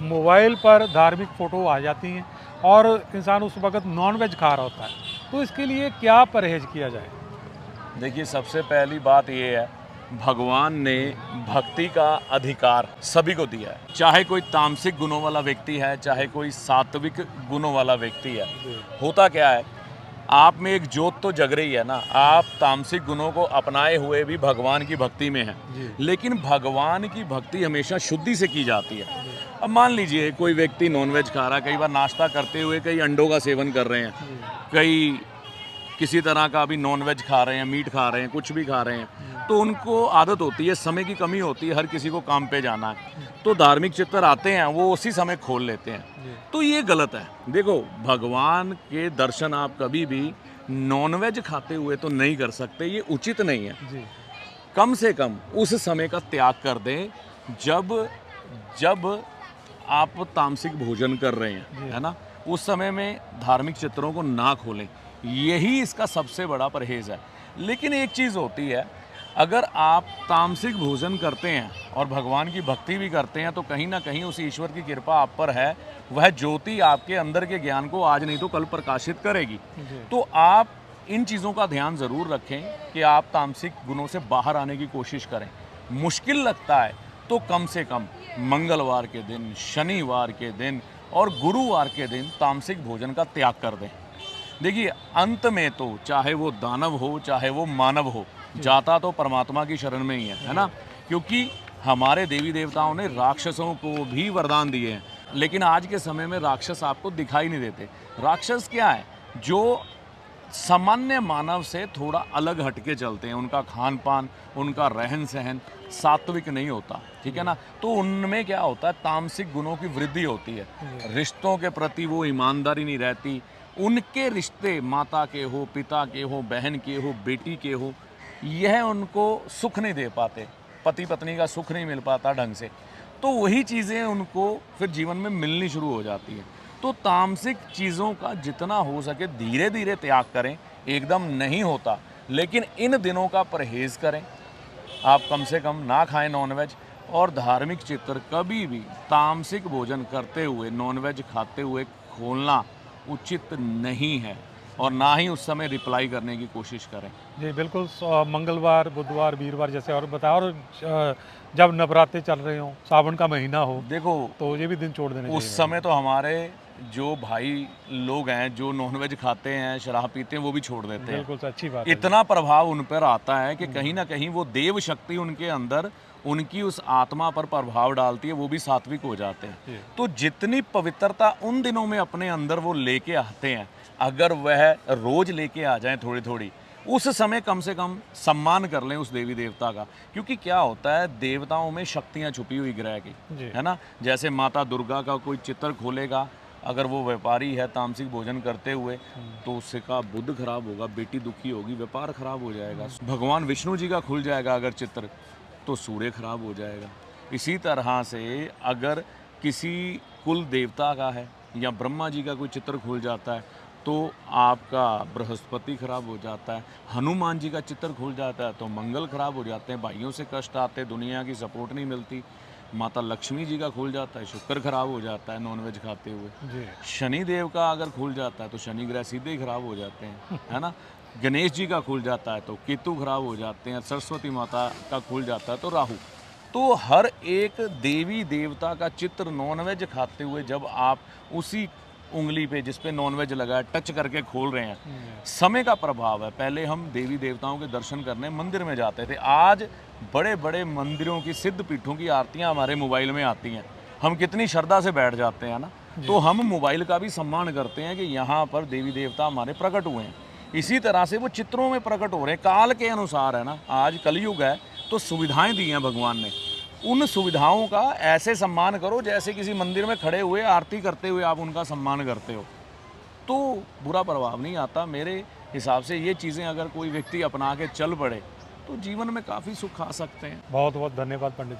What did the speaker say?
Mobile पर धार्मिक photo आ जाती हैं और इंसान उस वक़्त नॉन-वेज खा रहा होता है। तो इसके लिए क्या परहेज़ किया जाए? देखिए, सबसे पहली बात ये है, भगवान ने भक्ति का अधिकार सभी को दिया है। चाहे कोई तामसिक गुणों वाला व्यक्ति है, चाहे कोई सात्विक गुणों वाला व्यक्ति है। जी, होता क्या है, आप में एक ज्योत तो जग रही है ना, आप तामसिक गुणों को अपनाए हुए भी भगवान की भक्ति में हैं। जी, लेकिन भगवान की भक्ति हमेशा शुद्धि से की जाती है। जी, अब मान लीजिए कोई व्यक्ति नॉनवेज खा रहा है, कई बार नाश्ता करते हुए कई अंडों का सेवन कर रहे हैं, जी, कई किसी तरह का भी नॉनवेज खा रहे हैं, मीट खा रहे हैं, कुछ भी खा रहे हैं, जी, तो उनको आदत होती है, समय की कमी होती है, हर किसी को काम पे जाना है। तो धार्मिक चित्र आते हैं, वो उसी समय खोल लेते हैं। जी, तो ये गलत है। देखो, भगवान के दर्शन आप कभी भी नॉनवेज खाते हुए तो नहीं कर सकते, ये उचित नहीं है। जी, कम से कम उस समय का त्याग कर दें जब जब आप तामसिक भोजन कर रहे हैं, जी, है ना? उस समय में धार्मिक चित्रों को ना खोलें। यही इसका सबसे बड़ा परहेज़ है। लेकिन एक चीज़ होती है, अगर आप तामसिक भोजन करते हैं और भगवान की भक्ति भी करते हैं, तो कहीं न कहीं उस ईश्वर की कृपा आप पर है। वह ज्योति आपके अंदर के ज्ञान को आज नहीं तो कल प्रकाशित करेगी। जी, तो आप इन चीज़ों का ध्यान ज़रूर रखें कि आप तामसिक गुणों से बाहर आने की कोशिश करें। मुश्किल लगता है तो कम से कम मंगलवार के दिन, शनिवार के दिन और गुरुवार के दिन तामसिक भोजन का त्याग कर दें। देखिए, अंत में तो चाहे वो दानव हो, चाहे वो मानव हो, जाता तो परमात्मा की शरण में ही है ना? क्योंकि हमारे देवी देवताओं ने राक्षसों को भी वरदान दिए हैं, लेकिन आज के समय में राक्षस आपको दिखाई नहीं देते। राक्षस क्या है? जो सामान्य मानव से थोड़ा अलग हटके चलते हैं, उनका खान-पान, उनका रहन-सहन सात्विक नहीं होता, ठीक है ना? तो उनमें क्या होता है, तामसिक गुणों की वृद्धि होती है। जी, रिश्तों के प्रति वो ईमानदारी नहीं रहती, उनके रिश्ते माता के हो, पिता के हो, बहन के हो, बेटी के हो, यह उनको सुख नहीं दे पाते, पति-पत्नी का सुख नहीं मिल पाता ढंग से। तो वही चीज़ें उनको फिर जीवन में मिलनी शुरू हो जाती हैं। तो तामसिक चीज़ों का जितना हो सके धीरे-धीरे त्याग करें, एकदम नहीं होता, लेकिन इन दिनों का परहेज़ करें। आप कम से कम ना खाएं नॉनवेज, और धार्मिक चित्र कभी भी तामसिक भोजन करते हुए, नॉनवेज खाते हुए खोलना उचित नहीं है, और ना ही उस समय रिप्लाई करने की कोशिश करें। जी, बिल्कुल मंगलवार, बुधवार, वीरवार जैसे और बताया और जब नवरात्रे चल रहे हों, सावन का महीना हो, देखो, तो ये भी दिन छोड़ देने उस चाहिए मेरे समय तो हमारे जो भाई लोग हैं, जो नॉनवेज खाते हैं, शराब पीते हैं, वो भी छोड़ देते हैं। बिल्कुल अच्छी बात है। जी, इतना प्रभाव उन पर आता है कि कहीं न कहीं वो देव शक्ति उनके अंदर, उनकी उस आत्मा पर प्रभाव डालती है, वो भी सात्विक हो जाते हैं। जी, तो जितनी पवित्रता उन दिनों में अपने अंदर वो लेके आते हैं, अगर वह रोज़ लेके आ जाएँ थोड़ी-थोड़ी, उस समय कम से कम सम्मान कर लें उस देवी देवता का। क्योंकि क्या होता है, देवताओं में शक्तियाँ छुपी हुई ग्रह की, जी, है ना? जैसे माता दुर्गा का कोई चित्र खोलेगा, अगर वो व्यापारी है तामसिक भोजन करते हुए, तो उससे का बुध खराब होगा, बेटी दुखी होगी, व्यापार खराब हो जाएगा। भगवान विष्णु जी का खुल जाएगा अगर चित्र, तो सूर्य खराब हो जाएगा। इसी तरह से अगर किसी कुल देवता का है या ब्रह्मा जी का कोई चित्र खुल जाता है, तो आपका बृहस्पति खराब हो जाता है। हनुमान जी का चित्र खुल जाता है तो मंगल खराब हो जाते हैं, भाइयों से कष्ट आते हैं, दुनिया की सपोर्ट नहीं मिलती। माता लक्ष्मी जी का खुल जाता है, शुक्र खराब हो जाता है नॉनवेज खाते हुए। जी, शनि देव का अगर खुल जाता है तो शनि ग्रह सीधे ही खराब हो जाते हैं, है ना? गणेश जी का खुल जाता है तो केतु खराब हो जाते हैं, सरस्वती माता का खुल जाता है तो राहु। तो हर एक देवी देवता का चित्र नॉनवेज खाते हुए जब आप उसी उंगली पे जिस पे नॉनवेज लगा है टच करके खोल रहे हैं, जी, समय का प्रभाव है। पहले हम देवी देवताओं के दर्शन करने मंदिर में जाते थे, आज बड़े बड़े मंदिरों की, सिद्ध पीठों की आरतियां हमारे मोबाइल में आती हैं, हम कितनी श्रद्धा से बैठ जाते हैं ना। तो हम मोबाइल का भी सम्मान करते हैं कि यहाँ पर देवी देवता हमारे प्रकट हुए हैं। इसी तरह से वो चित्रों में प्रकट हो रहे हैं, काल के अनुसार, है ना। आज कलयुग है तो सुविधाएं दी हैं भगवान ने, उन सुविधाओं का ऐसे सम्मान करो जैसे किसी मंदिर में खड़े हुए आरती करते हुए आप उनका सम्मान करते हो, तो बुरा प्रभाव नहीं आता। मेरे हिसाब से ये चीज़ें अगर कोई व्यक्ति अपना के चल पड़े तो जीवन में काफ़ी सुख आ सकते हैं। बहुत-बहुत धन्यवाद पंडित।